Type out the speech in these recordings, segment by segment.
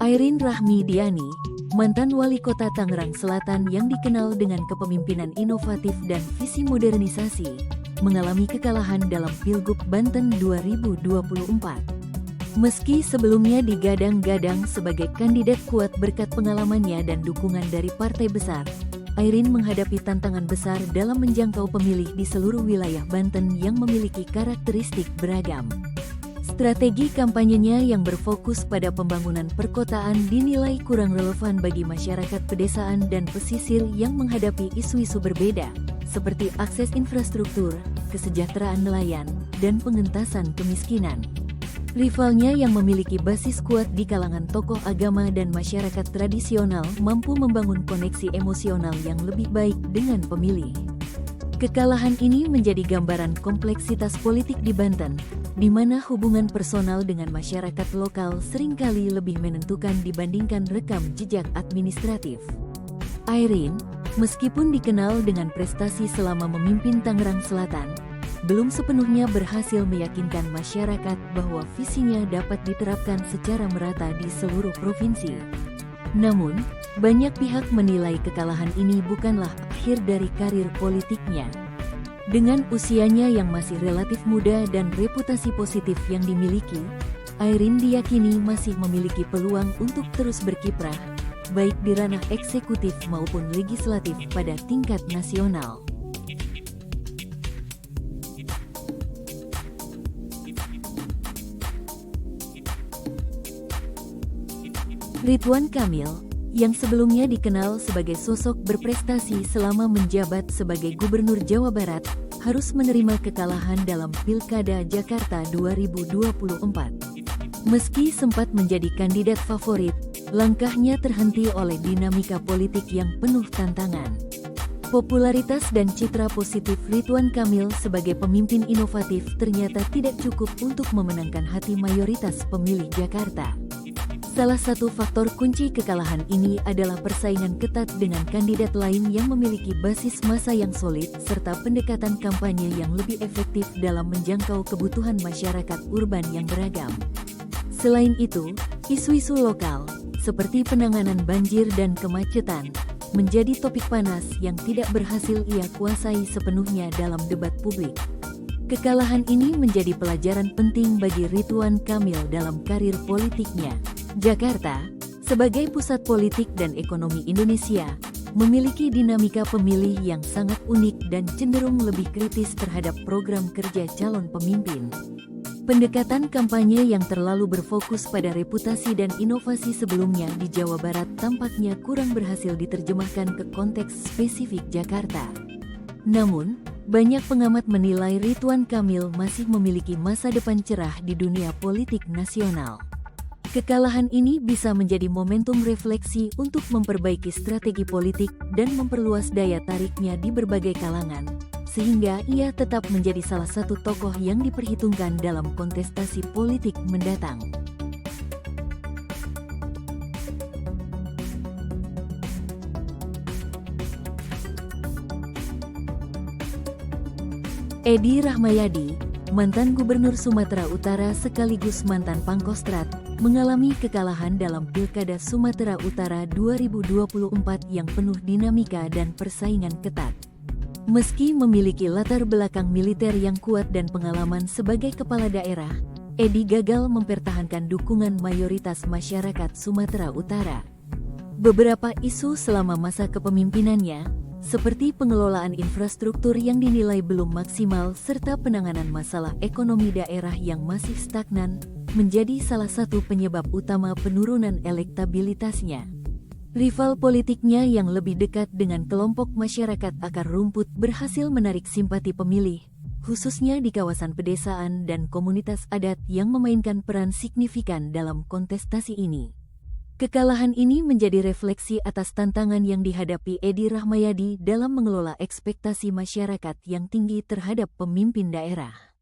Airin Rahmidiani, mantan wali kota Tangerang Selatan yang dikenal dengan kepemimpinan inovatif dan visi modernisasi, mengalami kekalahan dalam Pilgub Banten 2024. Meski sebelumnya digadang-gadang sebagai kandidat kuat berkat pengalamannya dan dukungan dari partai besar, Airin menghadapi tantangan besar dalam menjangkau pemilih di seluruh wilayah Banten yang memiliki karakteristik beragam. Strategi kampanyenya yang berfokus pada pembangunan perkotaan dinilai kurang relevan bagi masyarakat pedesaan dan pesisir yang menghadapi isu-isu berbeda, seperti akses infrastruktur, kesejahteraan nelayan, dan pengentasan kemiskinan. Rivalnya yang memiliki basis kuat di kalangan tokoh agama dan masyarakat tradisional mampu membangun koneksi emosional yang lebih baik dengan pemilih. Kekalahan ini menjadi gambaran kompleksitas politik di Banten, di mana hubungan personal dengan masyarakat lokal seringkali lebih menentukan dibandingkan rekam jejak administratif. Airin, meskipun dikenal dengan prestasi selama memimpin Tangerang Selatan, belum sepenuhnya berhasil meyakinkan masyarakat bahwa visinya dapat diterapkan secara merata di seluruh provinsi. Namun, banyak pihak menilai kekalahan ini bukanlah akhir dari karir politiknya. Dengan usianya yang masih relatif muda dan reputasi positif yang dimiliki, Airin diyakini masih memiliki peluang untuk terus berkiprah, baik di ranah eksekutif maupun legislatif pada tingkat nasional. Ridwan Kamil, yang sebelumnya dikenal sebagai sosok berprestasi selama menjabat sebagai Gubernur Jawa Barat, harus menerima kekalahan dalam Pilkada Jakarta 2024. Meski sempat menjadi kandidat favorit, langkahnya terhenti oleh dinamika politik yang penuh tantangan. Popularitas dan citra positif Ridwan Kamil sebagai pemimpin inovatif ternyata tidak cukup untuk memenangkan hati mayoritas pemilih Jakarta. Salah satu faktor kunci kekalahan ini adalah persaingan ketat dengan kandidat lain yang memiliki basis massa yang solid serta pendekatan kampanye yang lebih efektif dalam menjangkau kebutuhan masyarakat urban yang beragam. Selain itu, isu-isu lokal, seperti penanganan banjir dan kemacetan, menjadi topik panas yang tidak berhasil ia kuasai sepenuhnya dalam debat publik. Kekalahan ini menjadi pelajaran penting bagi Ridwan Kamil dalam karir politiknya. Jakarta, sebagai pusat politik dan ekonomi Indonesia, memiliki dinamika pemilih yang sangat unik dan cenderung lebih kritis terhadap program kerja calon pemimpin. Pendekatan kampanye yang terlalu berfokus pada reputasi dan inovasi sebelumnya di Jawa Barat tampaknya kurang berhasil diterjemahkan ke konteks spesifik Jakarta. Namun, banyak pengamat menilai Ridwan Kamil masih memiliki masa depan cerah di dunia politik nasional. Kekalahan ini bisa menjadi momentum refleksi untuk memperbaiki strategi politik dan memperluas daya tariknya di berbagai kalangan, sehingga ia tetap menjadi salah satu tokoh yang diperhitungkan dalam kontestasi politik mendatang. Edi Rahmayadi, mantan Gubernur Sumatera Utara sekaligus mantan Pangkostrat, mengalami kekalahan dalam Pilkada Sumatera Utara 2024 yang penuh dinamika dan persaingan ketat. Meski memiliki latar belakang militer yang kuat dan pengalaman sebagai kepala daerah, Edi gagal mempertahankan dukungan mayoritas masyarakat Sumatera Utara. Beberapa isu selama masa kepemimpinannya, seperti pengelolaan infrastruktur yang dinilai belum maksimal serta penanganan masalah ekonomi daerah yang masih stagnan, menjadi salah satu penyebab utama penurunan elektabilitasnya. Rival politiknya yang lebih dekat dengan kelompok masyarakat akar rumput berhasil menarik simpati pemilih, khususnya di kawasan pedesaan dan komunitas adat yang memainkan peran signifikan dalam kontestasi ini. Kekalahan ini menjadi refleksi atas tantangan yang dihadapi Edi Rahmayadi dalam mengelola ekspektasi masyarakat yang tinggi terhadap pemimpin daerah.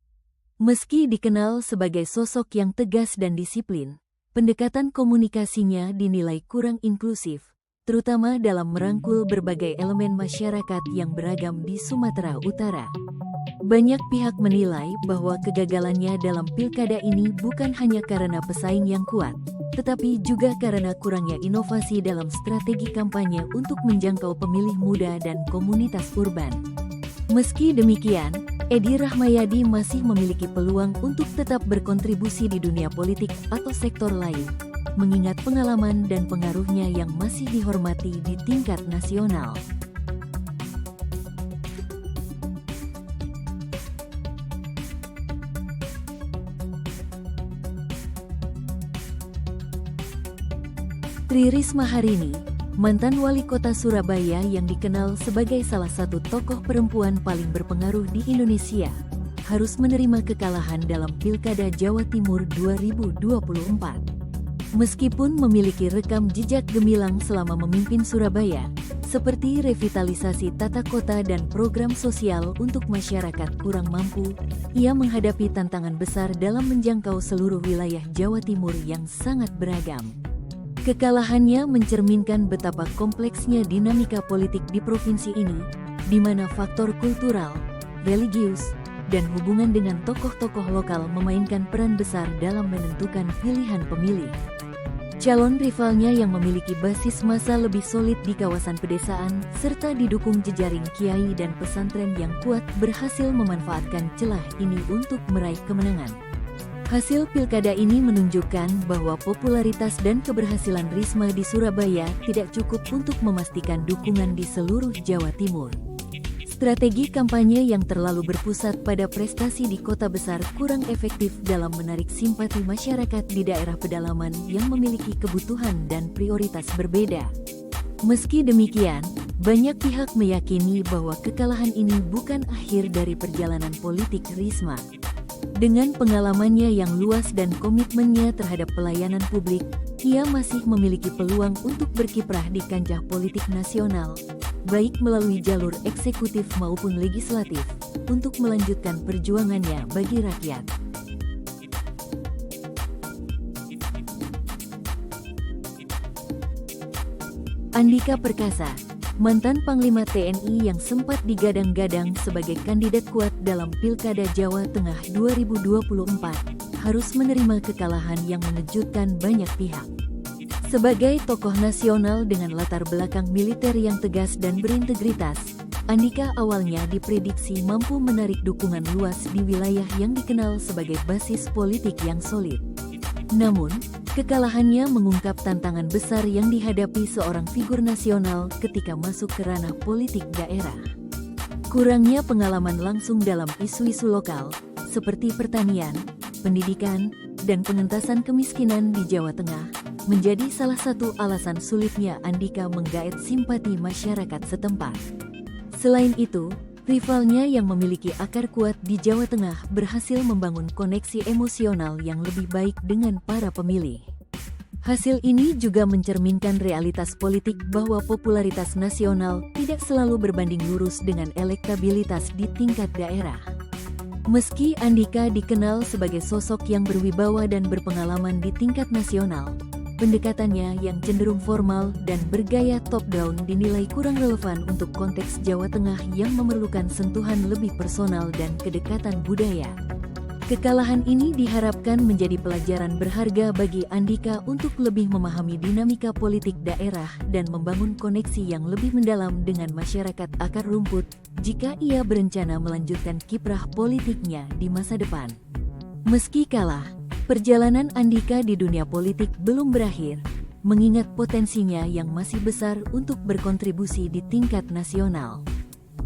Meski dikenal sebagai sosok yang tegas dan disiplin, pendekatan komunikasinya dinilai kurang inklusif, terutama dalam merangkul berbagai elemen masyarakat yang beragam di Sumatera Utara. Banyak pihak menilai bahwa kegagalannya dalam pilkada ini bukan hanya karena pesaing yang kuat, tetapi juga karena kurangnya inovasi dalam strategi kampanye untuk menjangkau pemilih muda dan komunitas urban. Meski demikian, Edi Rahmayadi masih memiliki peluang untuk tetap berkontribusi di dunia politik atau sektor lain, mengingat pengalaman dan pengaruhnya yang masih dihormati di tingkat nasional. Tri Risma hari ini, mantan wali kota Surabaya yang dikenal sebagai salah satu tokoh perempuan paling berpengaruh di Indonesia, harus menerima kekalahan dalam Pilkada Jawa Timur 2024. Meskipun memiliki rekam jejak gemilang selama memimpin Surabaya, seperti revitalisasi tata kota dan program sosial untuk masyarakat kurang mampu, ia menghadapi tantangan besar dalam menjangkau seluruh wilayah Jawa Timur yang sangat beragam. Kekalahannya mencerminkan betapa kompleksnya dinamika politik di provinsi ini, di mana faktor kultural, religius, dan hubungan dengan tokoh-tokoh lokal memainkan peran besar dalam menentukan pilihan pemilih. Calon rivalnya yang memiliki basis massa lebih solid di kawasan pedesaan, serta didukung jejaring kiai dan pesantren yang kuat, berhasil memanfaatkan celah ini untuk meraih kemenangan. Hasil pilkada ini menunjukkan bahwa popularitas dan keberhasilan Risma di Surabaya tidak cukup untuk memastikan dukungan di seluruh Jawa Timur. Strategi kampanye yang terlalu berpusat pada prestasi di kota besar kurang efektif dalam menarik simpati masyarakat di daerah pedalaman yang memiliki kebutuhan dan prioritas berbeda. Meski demikian, banyak pihak meyakini bahwa kekalahan ini bukan akhir dari perjalanan politik Risma. Dengan pengalamannya yang luas dan komitmennya terhadap pelayanan publik, ia masih memiliki peluang untuk berkiprah di kancah politik nasional, baik melalui jalur eksekutif maupun legislatif, untuk melanjutkan perjuangannya bagi rakyat. Andika Perkasa, mantan Panglima TNI yang sempat digadang-gadang sebagai kandidat kuat dalam Pilkada Jawa Tengah 2024, harus menerima kekalahan yang mengejutkan banyak pihak. Sebagai tokoh nasional dengan latar belakang militer yang tegas dan berintegritas, Andika awalnya diprediksi mampu menarik dukungan luas di wilayah yang dikenal sebagai basis politik yang solid. Namun, kekalahannya mengungkap tantangan besar yang dihadapi seorang figur nasional ketika masuk ke ranah politik daerah. Kurangnya pengalaman langsung dalam isu-isu lokal, seperti pertanian, pendidikan, dan pengentasan kemiskinan di Jawa Tengah, menjadi salah satu alasan sulitnya Andika menggait simpati masyarakat setempat. Selain itu, rivalnya yang memiliki akar kuat di Jawa Tengah berhasil membangun koneksi emosional yang lebih baik dengan para pemilih. Hasil ini juga mencerminkan realitas politik bahwa popularitas nasional tidak selalu berbanding lurus dengan elektabilitas di tingkat daerah. Meski Andika dikenal sebagai sosok yang berwibawa dan berpengalaman di tingkat nasional, pendekatannya yang cenderung formal dan bergaya top-down dinilai kurang relevan untuk konteks Jawa Tengah yang memerlukan sentuhan lebih personal dan kedekatan budaya. Kekalahan ini diharapkan menjadi pelajaran berharga bagi Andika untuk lebih memahami dinamika politik daerah dan membangun koneksi yang lebih mendalam dengan masyarakat akar rumput jika ia berencana melanjutkan kiprah politiknya di masa depan. Meski kalah, perjalanan Andika di dunia politik belum berakhir, mengingat potensinya yang masih besar untuk berkontribusi di tingkat nasional.